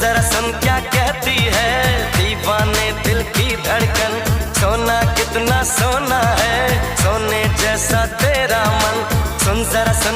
जरा सुन क्या कहती है दीवाने दिल की धड़कन। सोना कितना सोना है, सोने जैसा तेरा मन। सुन जरा सुन